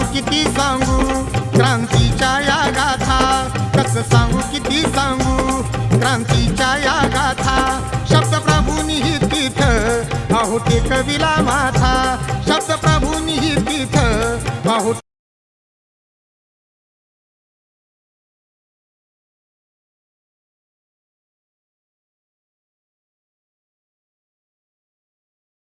किती सांगू क्रांतीच्या या गाथा, कसं सांगू किती सांगू क्रांतीच्या या गाथा. शब्द प्रभूंनी तिथ अहो टेकविला माथा,